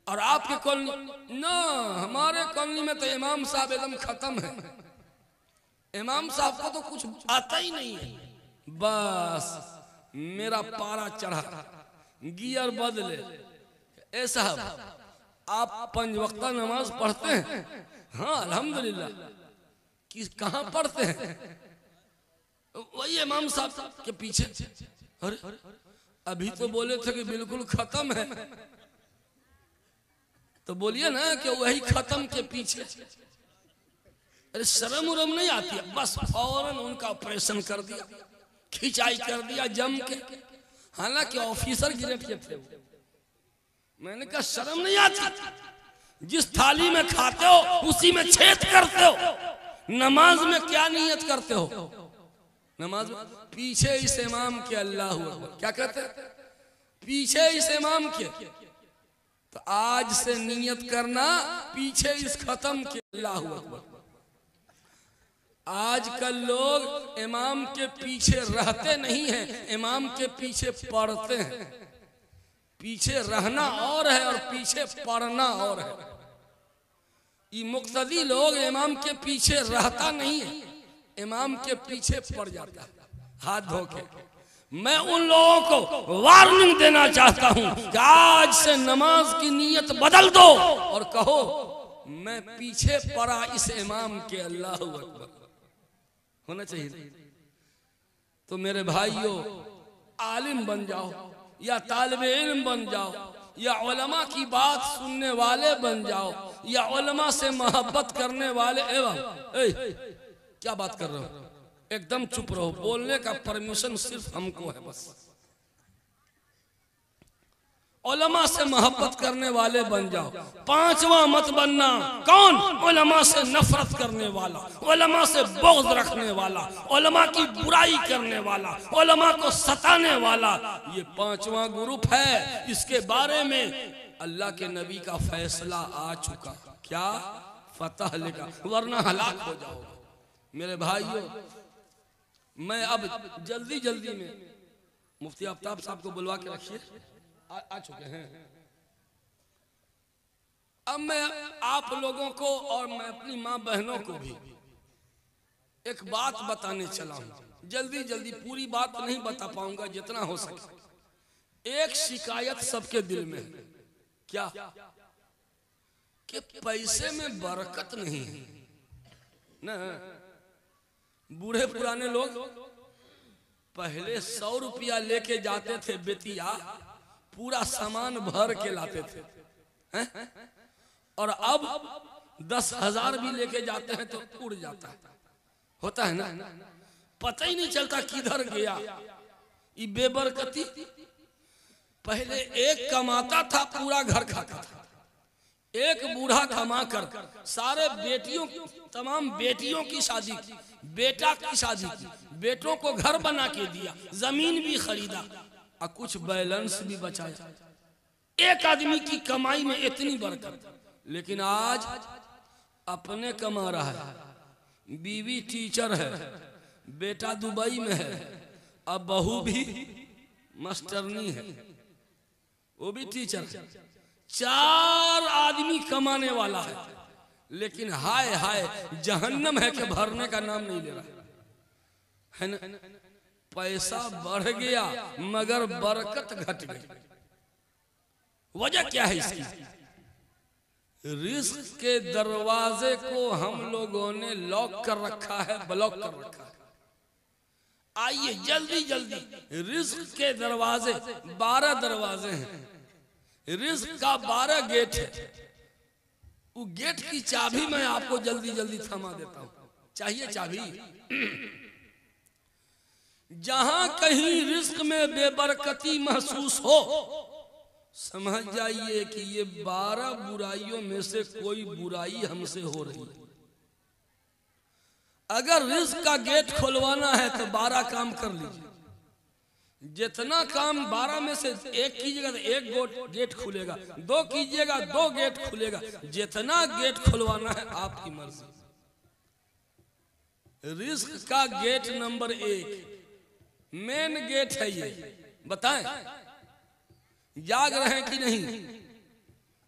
और आपके कॉलोनी ना, हमारे कॉलोनी में तो इमाम साहब एकदम खत्म है। इमाम साहब को तो कुछ आता ही नहीं है, बस मेरा पारा चढ़ा, गियर बदले। ए साहब, आप 5 वक्ता नमाज पढ़ते हैं? हाँ अल्हम्दुलिल्लाह। कि कहाँ पढ़ते हैं? वही इमाम साहब के पीछे। अरे अभी तो बोले थे कि बिल्कुल खत्म है, तो बोलिए ना कि वही खत्म के पीछे। अरे शर्म उरम नहीं आती है? बस फौरन उनका ऑपरेशन कर दिया, खिंचाई कर दिया जम के। हालांकि ऑफिसर ग्रेड के थे। मैंने कहा शर्म नहीं आती? जिस थाली में खाते हो उसी में छेद करते हो। नमाज में क्या नियत करते हो? नमाज में पीछे इस इमाम के अल्लाह हुआ, क्या कहते? पीछे इस इमाम के। तो आज से नियत करना पीछे इस खत्म के अल्लाह हुआ। आजकल लोग इमाम के पीछे रहते नहीं हैं, इमाम के पीछे पढ़ते हैं। पीछे रहना और है और पीछे पढ़ना और है। ये मुक्तदी लोग इमाम के पीछे रहता नहीं है, इमाम के पीछे पड़ जाता है हाथ धो के। मैं उन लोगों को वार्निंग देना चाहता हूं कि आज से नमाज की नीयत बदल दो और कहो मैं पीछे पड़ा इस इमाम के। अल्लाह अकबर होना चाहिए। तो मेरे भाइयों, आलिम बन जाओ या तालिबे इल्म बन जाओ या उलमा की बात सुनने वाले बन जाओ या उलमा से मोहब्बत करने वाले। क्या बात कर रहे हो? एकदम चुप रहो, बोलने का परमिशन सिर्फ हमको है बस। उलमा से मोहब्बत करने वाले बन जाओ। पांचवा मत बनना, कौन? उलमा से नफरत करने वाला, उलमा से बुग़्ज़ रखने वाला, उलमा की बुराई करने वाला, उलमा को सताने वाला। ये पांचवा ग्रुप है। इसके बारे में अल्लाह के नबी का फैसला आ चुका। क्या? फतह लिखा, वरना हलाक हो जाओगे। मेरे भाइयों, मैं अब जल्दी जल्दी में मुफ्ती आफ्ताब साहब को बुलवा के रखिए, आ चुके हैं। अब मैं आप लोगों को और मैं अपनी माँ बहनों को भी एक बात बताने चला हूं। जल्दी जल्दी पूरी बात नहीं बता पाऊंगा, जितना हो सके। एक शिकायत सबके दिल में है। क्या? कि पैसे में बरकत नहीं है ना। बूढ़े पुराने लोग पहले 100 रुपया लेके जाते थे बेतिया, पूरा सामान भर के लाते थे, हैं? और अब 10,000 भी लेके जाते हैं तो उड़ जाता है। होता है ना, पता ही नहीं चलता किधर गया। ये बेबरकती। पहले एक कमाता था, पूरा घर खाता था। एक बूढ़ा कमा कर सारे बेटियों, तमाम बेटियों की शादी की, बेटा की शादी की, बेटों को घर बना के दिया, जमीन भी खरीदा और कुछ बैलेंस भी बचाया। एक आदमी की कमाई में इतनी बरकत। लेकिन आज अपने कमा रहा है, बीवी टीचर है, बेटा दुबई में है, अब बहू भी मास्टरनी है, वो भी टीचर है। 4 आदमी कमाने वाला है, लेकिन हाय हाय जहन्नम है कि भरने का नाम नहीं ले रहा है ना। पैसा बढ़ गया मगर बरकत घट गई। वजह क्या है इसकी? रिस्क के दरवाजे को हम लोगों ने लॉक कर रखा है, ब्लॉक कर रखा है। आइए जल्दी जल्दी, रिस्क के दरवाजे 12 दरवाजे हैं। रिस्क का 12 गेट है। वो गेट की चाबी मैं आपको जल्दी जल्दी थमा देता हूं। चाहिए चाबी? जहां कहीं रिस्क में बेबरकती महसूस हो, समझ जाइए कि ये 12 बुराइयों में से कोई बुराई हमसे हो रही है। अगर रिस्क का गेट खुलवाना है तो 12 काम कर लीजिए। जितना काम 12 में से 1 कीजिएगा तो 1 गेट खुलेगा, 2 कीजिएगा 2 गेट खुलेगा। जितना गेट खुलवाना है आपकी मर्जी। रिस्क का गेट नंबर 1 मेन गेट है। ये बताएं, जाग रहे हैं कि नहीं?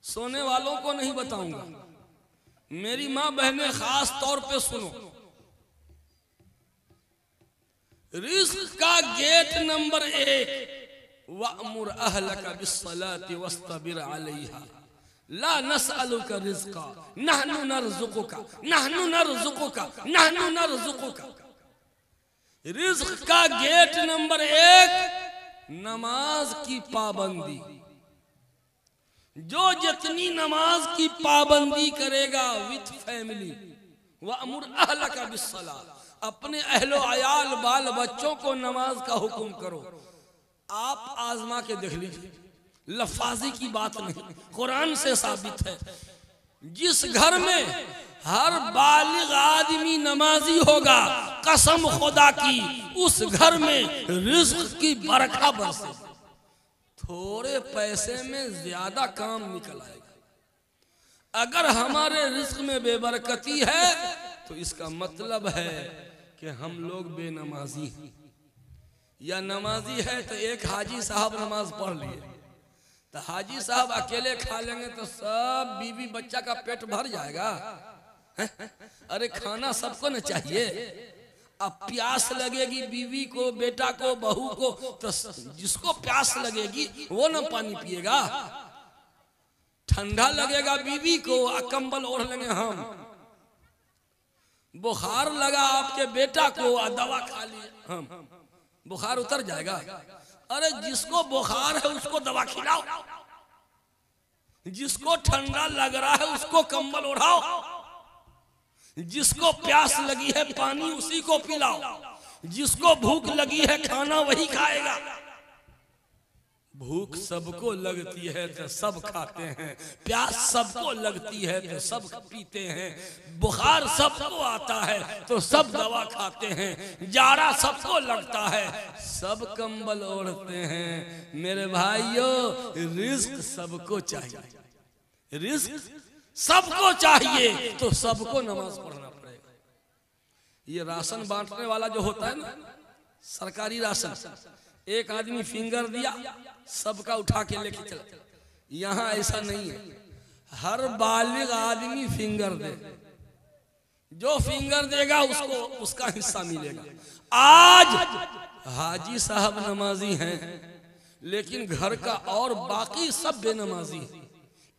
सोने वालों को नहीं बताऊंगा, मेरी माँ बहनें खास तौर पे सुनो। रिस्क का गेट नंबर 1, वअमुर अहलका बिस्सलाति वस्तबिर अलैहा ला नसअलुका रिज़्क़ा नहनु नरज़ुक़ुका नहनु नरज़ुक़ुका नहनु नरज़ुक़ुका। रिज़्क़ का गेट नंबर 1 नमाज की पाबंदी। जो जितनी नमाज की पाबंदी करेगा विथ फैमिली, वअमुर अहलका बिस्सला, अपने अहलो अयाल बाल बच्चों को नमाज का हुक्म करो। आप आजमा के देख लीजिए, लफाजी की बात नहीं, कुरान से साबित है। जिस घर में हर बालिग आदमी नमाजी होगा, कसम खुदा की उस घर में रिज़्क़ की बरखा बरसे। थोड़े पैसे में ज्यादा काम निकल आएगा। अगर हमारे रिज़्क़ में बेबरकती है तो इसका मतलब है कि हम लोग बेनमाजी हैं, या नमाजी है तो एक हाजी साहब नमाज पढ़ लिए तो हाजी साहब अकेले खा लेंगे तो सब बीवी बच्चा का पेट भर जाएगा। अरे खाना सबको न चाहिए। अब प्यास लगेगी बीवी को, बेटा को, बहू को, तो जिसको प्यास लगेगी वो न पानी पिएगा। ठंडा लगेगा बीवी को, कंबल ओढ़ लेंगे हम। बुखार लगा आपके बेटा को, दवा खा लिए हम, बुखार उतर जाएगा। अरे जिसको बुखार है उसको दवा खिलाओ, जिसको ठंडा लग रहा है उसको कंबल ओढ़ाओ, जिसको प्यास लगी है पानी उसी को पिलाओ, जिसको भूख लगी है खाना वही खाएगा। भूख सबको लगती है तो सब खाते हैं, प्यास सबको लगती है तो सब पीते हैं, बुखार सबको आता है तो सब दवा खाते हैं, जाड़ा सबको लगता है सब कंबल ओढ़ते हैं। मेरे भाइयों, रिस्क सबको चाहिए, रिस्क सबको चाहिए तो सबको नमाज पढ़ना पड़ेगा। ये राशन बांटने वाला जो होता है ना, सरकारी राशन, एक आदमी फिंगर दिया सबका उठा के लेके चला, यहाँ ऐसा नहीं है। हर बालिग आदमी फिंगर दे, जो फिंगर देगा उसको उसका हिस्सा मिलेगा। आज हाजी साहब नमाजी हैं लेकिन घर का और बाकी सब बेनमाजी हैं।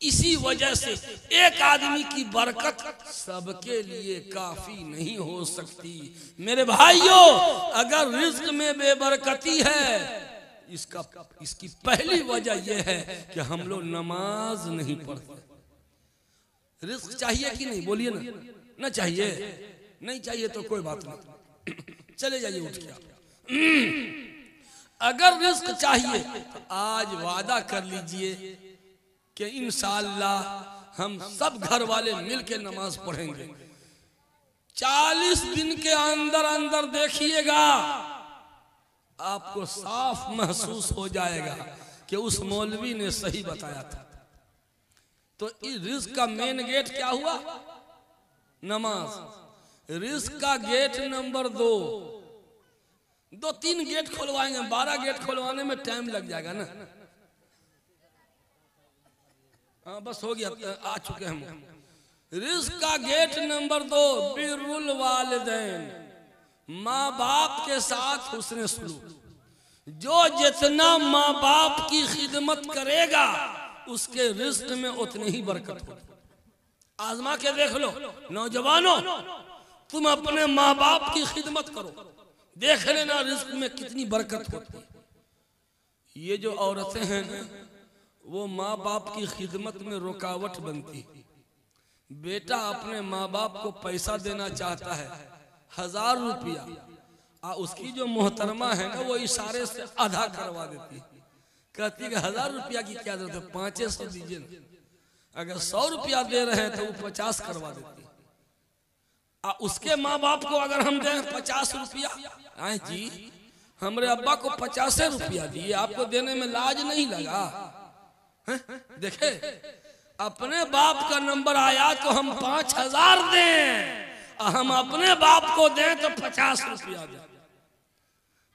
इसी वजह से एक आदमी की बरकत सबके लिए काफी नहीं हो सकती। मेरे भाइयों, अगर रिज्क में बेबरकती है, इसकी पहली वजह यह है कि हम लोग नमाज नहीं पढ़ते। रिज्क चाहिए कि नहीं, बोलिए ना। ना चाहिए, नहीं चाहिए तो कोई बात नहीं, चले जाइए उठ के। अगर रिज्क चाहिए तो आज वादा कर लीजिए कि इंशाअल्लाह हम सब घर वाले मिलके नमाज पढ़ेंगे। 40 दिन के अंदर अंदर देखिएगा, आपको साफ महसूस हो जाएगा कि उस मौलवी ने सही बताया था। तो इस रिज्क का मेन गेट क्या हुआ? नमाज। रिज्क का गेट नंबर 2-3 गेट खुलवाएंगे, 12 गेट खुलवाने में टाइम लग जाएगा ना। हाँ बस हो गया, आ चुके हम। रिज्क का गेट नंबर 2 बिरुल वालिदैन, माँ बाप के साथ हुस्न सलूक। जो जितना माँ बाप की खिदमत करेगा उसके रिज्क में उतनी ही बरकत होगी। आजमा के देख लो नौजवानों, तुम अपने माँ बाप की खिदमत करो, देख लेना रिज्क में कितनी बरकत होती है। ये जो औरतें हैं ना, वो माँ बाप की खिदमत में रुकावट बनती। बेटा अपने माँ बाप को पैसा देना चाहता है 1000 रुपया, उसकी जो मोहतरमा है ना, वो इशारे से आधा करवा देती है। कहती है कि 1000 रुपया की क्या जरूरत है, 500 दीजिए ना। अगर 100 रुपया दे रहे हैं तो वो 50 करवा देती है। उसके माँ बाप को अगर हम दें 50 रुपया, आए जी हमारे अब्बा को 50 रुपया दिए, आपको देने में लाज नहीं लगा? देखे, अपने बाप का नंबर आया तो हम 5000 दें, हम अपने बाप को दें तो 50 रुपया दें।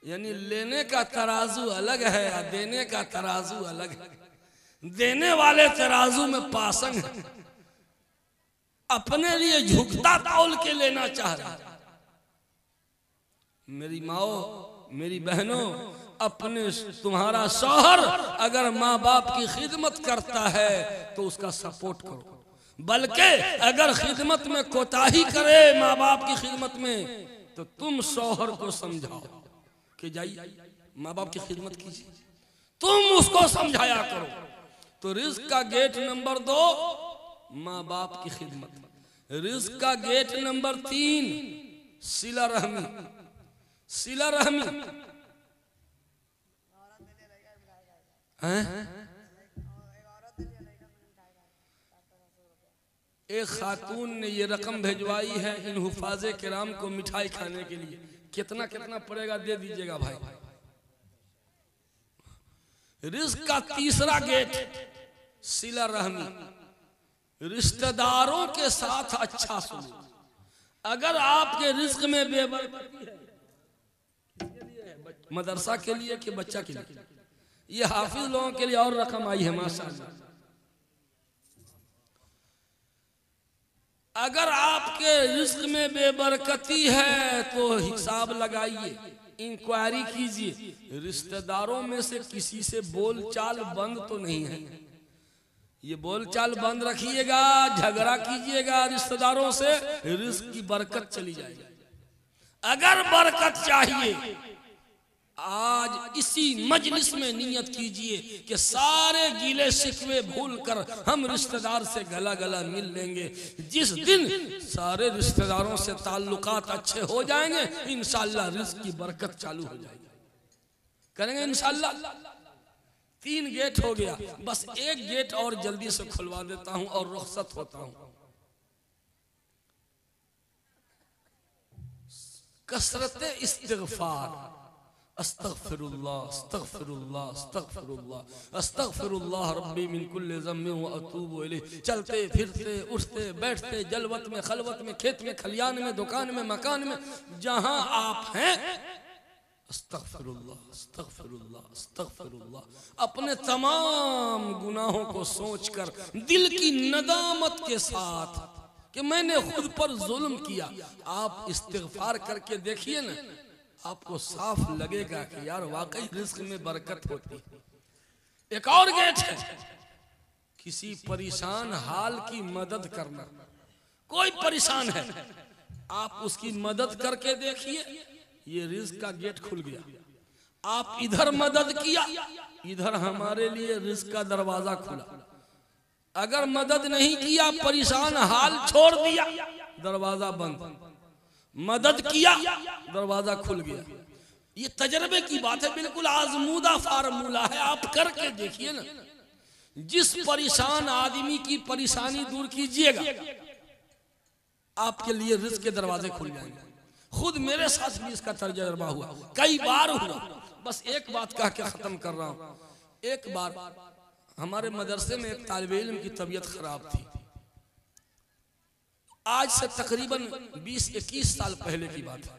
यानी लेने का तराजू अलग है और देने का तराजू अलग है। देने वाले तराजू में पासंग है, अपने लिए झुकता तौल के लेना चाह रहा। मेरी माओ, मेरी बहनों, अपने तुम्हारा शौहर अगर माँ बाप की खिदमत करता है तो उसका सपोर्ट करो, बल्कि अगर खिदमत में कोताही करे माँ बाप की खिदमत में तो तुम शौहर को समझाओ कि जाइए माँ बाप की खिदमत कीजिए, तुम उसको समझाया करो। तो रिज्क का गेट नंबर 2 माँ बाप की खिदमत। रिज्क का गेट नंबर 3 सिला रहमी। सिला रहमी एक खातून ने ये रकम भिजवाई है इन हुफाजे किराम को मिठाई खाने के लिए। कितना कितना पड़ेगा दे दीजिएगा भाई। रिज्क का तीसरा गेट सिला रहमी, रिश्तेदारों के साथ अच्छा सलूक। अगर आपके रिज्क में बेबरकती है, मदरसा के लिए कि बच्चा के लिए, ये हाफिज लोगों के लिए और रकम आई है माशाअल्लाह। अगर आपके रिज्क में बेबरकती है तो हिसाब लगाइए, इंक्वायरी कीजिए, रिश्तेदारों में से किसी से बोलचाल बंद तो नहीं है। ये बोलचाल बंद रखिएगा, झगड़ा कीजिएगा रिश्तेदारों से, रिज्क की बरकत चली जाएगी। अगर बरकत चाहिए, आज इसी मजलिस में नियत कीजिए कि सारे गीले शिकवे भूलकर हम रिश्तेदार से गला गला मिल लेंगे। जिस दिन सारे रिश्तेदारों से ताल्लुकात अच्छे हो जाएंगे, इंशाअल्लाह रिज्क की बरकत चालू हो जाएगी। करेंगे इंशाअल्लाह। 3 गेट हो गया, बस एक गेट और जल्दी से खुलवा देता हूं और रुखसत होता हूं। कसरत इस्तिग़फ़ार, अस्तग़फ़िरुल्लाह अस्तग़फ़िरुल्लाह अस्तग़फ़िरुल्लाह अस्तग़फ़िरुल्लाह रब्बी मिन कुल्लि ज़म्बिन व अतूबु इलैह। चलते फिरते उठते बैठते, जलवत में खलवत में, खेत में खलियान में, दुकान में मकान में, जहां आप हैं अस्तग़फ़िरुल्लाह अस्तग़फ़िरुल्लाह अस्तग़फ़िरुल्लाह। अपने तमाम गुनाहों को सोचकर दिल की नदामत के साथ कि मैंने खुद पर जुल्म किया, आप इस्तिग़फ़ार करके देखिए ना, आपको साफ लगेगा कि यार वाकई रिज़्क़ में बरकत होती। एक और गेट है, किसी परेशान हाल की मदद करना। कोई परेशान है, आप उसकी मदद करके देखिए, ये रिज़्क़ का गेट खुल गया। आप इधर मदद किया, इधर हमारे लिए रिज़्क़ का दरवाजा खुला। अगर मदद नहीं किया, परेशान हाल छोड़ दिया, दरवाजा बंद। मदद किया, दरवाजा खुल गया। ये तजर्बे की बात है, बिल्कुल आजमूदा फार्मूला है, आप करके देखिए ना। जिस परेशान आदमी की परेशानी दूर कीजिएगा, आपके लिए रिज़्क़ के दरवाजे खुल जाएंगे। खुद मेरे साथ भी इसका तजर्बा हुआ, कई बार हुआ। बस एक बात कह के खत्म कर रहा हूं। एक बार हमारे मदरसे में एक तालिब इल्म की तबीयत खराब थी। आज से तकरीबन 20-21 साल पहले की बात है।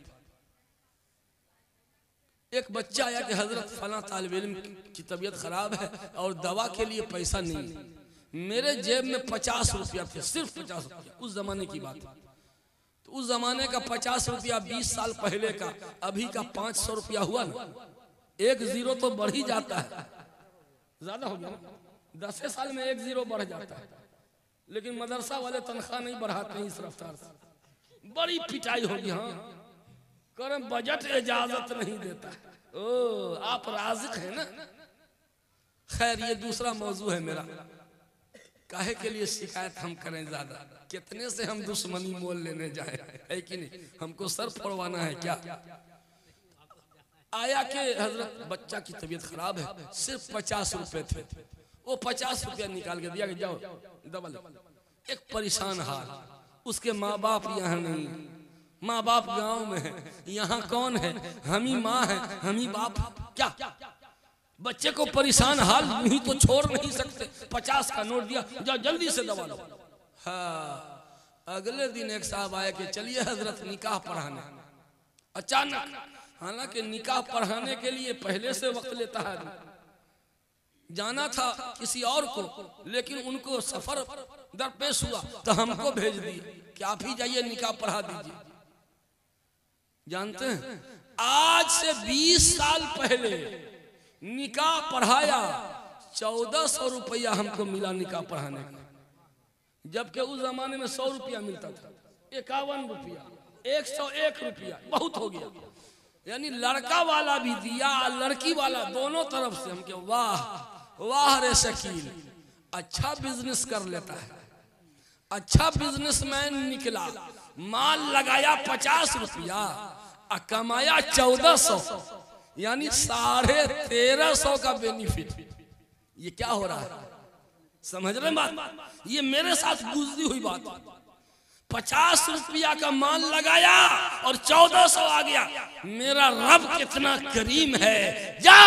एक बच्चा आया कि हजरत फला तालिब इल्म की तबीयत खराब है और दवा के लिए पैसा नहीं है। मेरे जेब में 50 रुपया थे, सिर्फ 50 रुपया। उस जमाने की बात है। तो उस जमाने का 50 रुपया 20 साल पहले का, अभी का 500 रुपया हुआ ना। 1 जीरो तो बढ़ ही जाता है, ज्यादा हो गया ना। 10 साल में 1 जीरो बढ़ जाता है, लेकिन मदरसा वाले तनख्वाह नहीं बढ़ाते हैं इस रफ्तार से। बड़ी पिटाई होगी। हाँ, करम बजट इजाजत नहीं देता। ओ, आप राज़िक हैं ना। खैर, ये दूसरा मौजू है मेरा। काहे के लिए शिकायत हम करें ज्यादा, कितने से हम दुश्मनी मोल लेने जाए, है कि नहीं? हमको सर फोड़वाना है क्या? आया कि हजरत बच्चा की तबीयत खराब है, सिर्फ 50 रुपए थे। वो 50 रुपया निकाल के दिया कि जाओ डबल। एक परेशान हाल, उसके माँ बाप यहाँ नहीं, माँ बाप गांव में है, यहाँ कौन है? हम ही माँ है, हम ही बाप। क्या बच्चे को परेशान हाल नहीं तो छोड़ नहीं सकते। 50 का नोट दिया, जाओ जल्दी से दवा लो। हाँ, अगले दिन एक साहब आए कि चलिए हजरत निकाह पढ़ाने। अचानक, हालांकि निकाह पढ़ाने के लिए पहले से वक्त लेता है। जाना था किसी और को, लेकिन उनको सफर दरपेश हुआ तो हमको भेज दिए कि आप ही जाइए निकाह पढ़ा दीजिए। जानते हैं, आज से 20 साल पहले निकाह पढ़ाया, 1400 रुपया हमको मिला निकाह पढ़ाने का। जबकि उस जमाने में 100 रुपया मिलता था। 51 रुपया, 101 रुपया बहुत हो गया। यानी लड़का वाला भी दिया, लड़की वाला, दोनों तरफ से। हम के वाह वाह रे शकील, अच्छा बिजनेस कर लेता है, अच्छा बिजनेसमैन निकला। माल लगाया 50 रुपया और कमाया 1400, यानी 1350 का बेनिफिट। ये क्या हो रहा है, समझ रहे बात? ये मेरे साथ गुजरी हुई बात। 50 रुपया का माल लगाया और 1400 आ गया। मेरा रब कितना करीम है। जा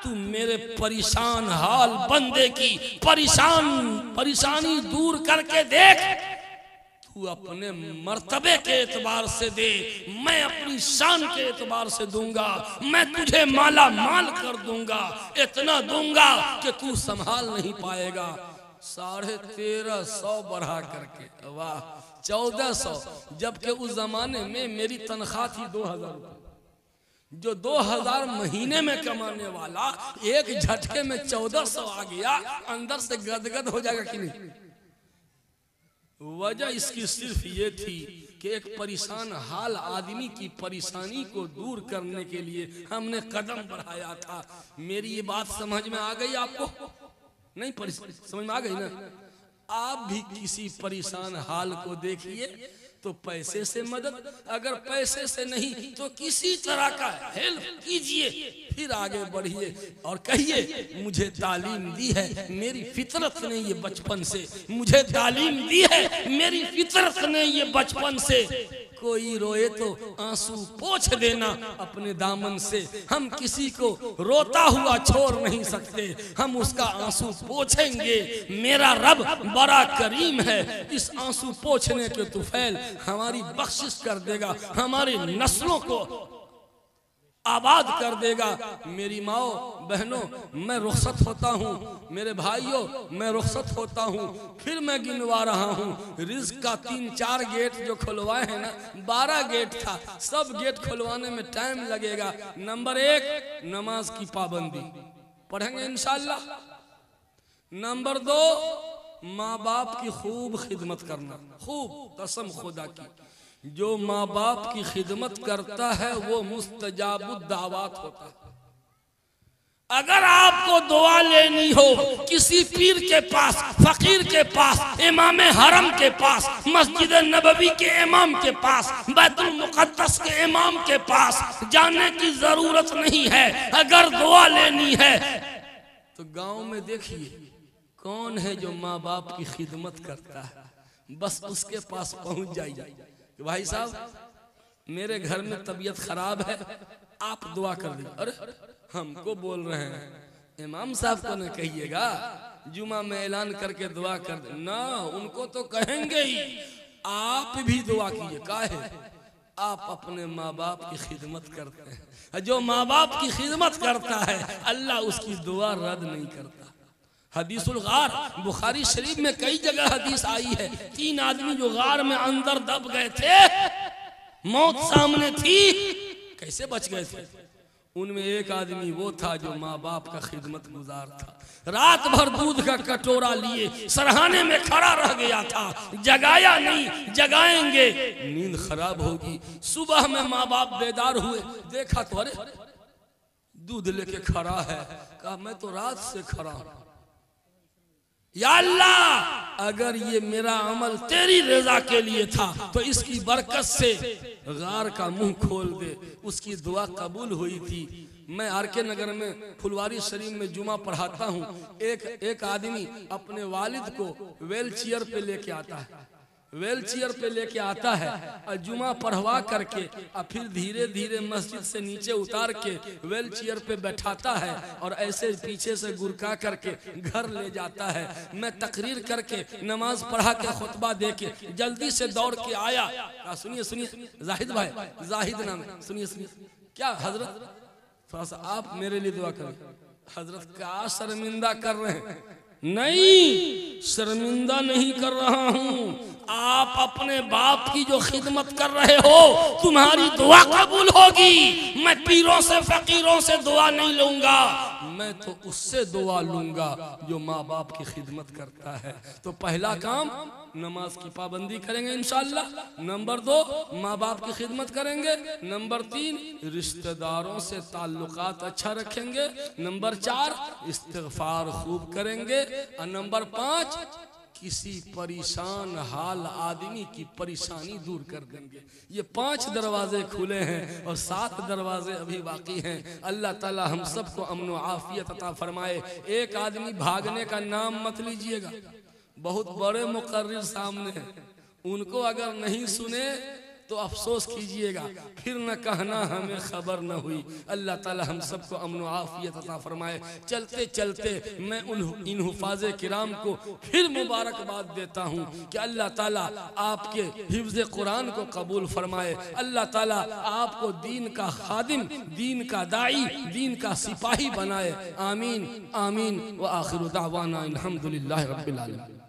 तू मेरे परेशान हाल बंदे की परेशानी दूर करके देख। तू अपने मर्तबे के एतबार से दे, मैं अपनी शान के एतबार से दूंगा। मैं तुझे माला माल कर दूंगा, इतना दूंगा कि तू संभाल नहीं पाएगा। 1350 बढ़ा करके वाह 1400। जबकि उस जमाने में मेरी तनख्वाह थी 2000 रुपये। जो 2000 महीने में कमाने वाला एक झटके में 1400 आ गया, अंदर से गदगद हो जाएगा कि नहीं? वजह इसकी सिर्फ ये थी कि एक परेशान हाल आदमी की परेशानी को दूर करने के लिए हमने कदम बढ़ाया था। मेरी ये बात समझ में आ गई आपको? नहीं, समझ में आ गई ना? आप भी किसी परेशान हाल को देखिए तो पैसे से मदद, अगर पैसे से नहीं तो किसी तरह का हेल्प कीजिए, फिर आगे बढ़िए और कहिए मुझे तालीम दी है मेरी फितरत ने ये बचपन से, मुझे तालीम दी है मेरी फितरत ने ये बचपन से। कोई रोए तो आंसू पोंछ देना अपने दामन से, हम किसी को रोता हुआ छोड़ नहीं सकते, हम उसका आंसू पोंछेंगे। मेरा रब बड़ा करीम है, इस आंसू पोंछने के तुफैल हमारी बख्शिश कर देगा, हमारी नस्लों को आबाद कर देगा। मेरी माओ बहनों, मैं रुखसत होता हूँ, मेरे भाइयों मैं रुखसत होता हूँ। फिर मैं गिनवा रहा हूँ, रिज़्क़ का 3-4 गेट जो खुलवाए हैं ना, 12 गेट था, सब गेट खुलवाने में टाइम लगेगा। नंबर 1 नमाज की पाबंदी, पढ़ेंगे इंशाअल्लाह। नंबर 2 माँ बाप की खूब खिदमत करना, खूब कसम खुदा की, जो माँ बाप की खिदमत करता है वो मुस्तजाबुद दावत होता है। अगर आपको दुआ लेनी हो किसी पीर के पास, फकीर के पास, इमाम हरम के पास, मस्जिद नबवी के इमाम के पास, बैतुल मुक़द्दस के इमाम के पास जाने की जरूरत नहीं है। अगर दुआ लेनी है तो गांव में देखिए कौन है जो माँ बाप की खिदमत करता है, बस उसके पास पहुंच जाइए कि भाई साहब मेरे घर में तबीयत खराब है, आप दुआ कर दीजिए। अरे हमको बोल रहे हैं, इमाम साहब को न कहिएगा, जुमा में ऐलान करके दुआ कर दे ना, उनको तो कहेंगे ही, आप भी दुआ कीजिए। काहे? आप अपने माँ बाप की खिदमत करते हैं, जो माँ बाप की खिदमत करता है अल्लाह उसकी दुआ रद्द नहीं करता। हदीसुल गार बुखारी शरीफ में कई जगह हदीस आई है, 3 आदमी जो गार में अंदर दब गए थे, मौत सामने थी, कैसे बच गए थे? उनमें एक आदमी वो था जो माँ बाप का खिदमत गुजार था, रात भर दूध का कटोरा लिए सरहाने में खड़ा रह गया था, जगाया नहीं, जगाएंगे नींद खराब होगी। सुबह में माँ बाप बेदार हुए, देखा तो अरे दूध लेके खड़ा है, कहा मैं तो रात से खड़ा हूं, या अल्लाह अगर ये मेरा अमल तेरी रजा के लिए था तो इसकी बरकत से गार का मुंह खोल दे। उसकी दुआ कबूल हुई थी। मैं आरके नगर में फुलवारी शरीफ में जुमा पढ़ाता हूँ। एक आदमी अपने वालिद को व्हील चेयर पे लेके आता है, व्हील चेयर पे लेके आता है और जुमा पढ़वा करके और फिर धीरे धीरे मस्जिद से नीचे उतार के व्हील चेयर पे बैठाता है और ऐसे पीछे से गुरका करके घर ले जाता है। मैं तकरीर करके नमाज पढ़ा के खुतबा दे के जल्दी से दौड़ के आया। सुनिए सुनिए जाहिद भाई, जाहिद नाम है, सुनिए सुनिए क्या हजरत, थोड़ा सा आप मेरे लिए दुआ करें। हजरत क्या शर्मिंदा कर रहे हैं? नहीं, शर्मिंदा नहीं कर रहा हूँ, आप अपने बाप की जो खिदमत कर रहे हो तुम्हारी दुआ कबूल होगी। मैं पीरों से फकीरों से दुआ नहीं लूंगा, मैं तो उससे दुआ लूंगा जो माँ बाप की खिदमत करता है। तो पहला काम नमाज की पाबंदी करेंगे इंशाअल्लाह। नंबर 2 माँ बाप की खिदमत करेंगे। नंबर 3 रिश्तेदारों से ताल्लुकात अच्छा रखेंगे। नंबर 4 इस्तिग़फ़ार खूब करेंगे। और नंबर 5 किसी परेशान हाल आदमी की परेशानी दूर कर देंगे। ये 5 दरवाजे खुले हैं और 7 दरवाजे अभी बाकी हैं। अल्लाह ताला हम सबको अमन व आफियत अता फरमाए। एक आदमी भागने का नाम मत लीजिएगा, बहुत बड़े मुकर्रिर सामने हैं, उनको अगर नहीं सुने तो अफसोस कीजिएगा, फिर न कहना हमें खबर न हुई। अल्लाह ताला हम सबको अमन व आफियत अता फरमाए। चलते चलते मैं इन हुफाज़े किराम को फिर मुबारकबाद देता हूँ कि अल्लाह ताला आपके हिफ्ज़े कुरान को कबूल फरमाए। अल्लाह ताला आपको दीन का खादिम, दीन का दाई, दीन का सिपाही बनाए। आमीन आमीन व आखिरु दावाना अल्हम्दुलिल्लाहि रब्बिल आलमीन।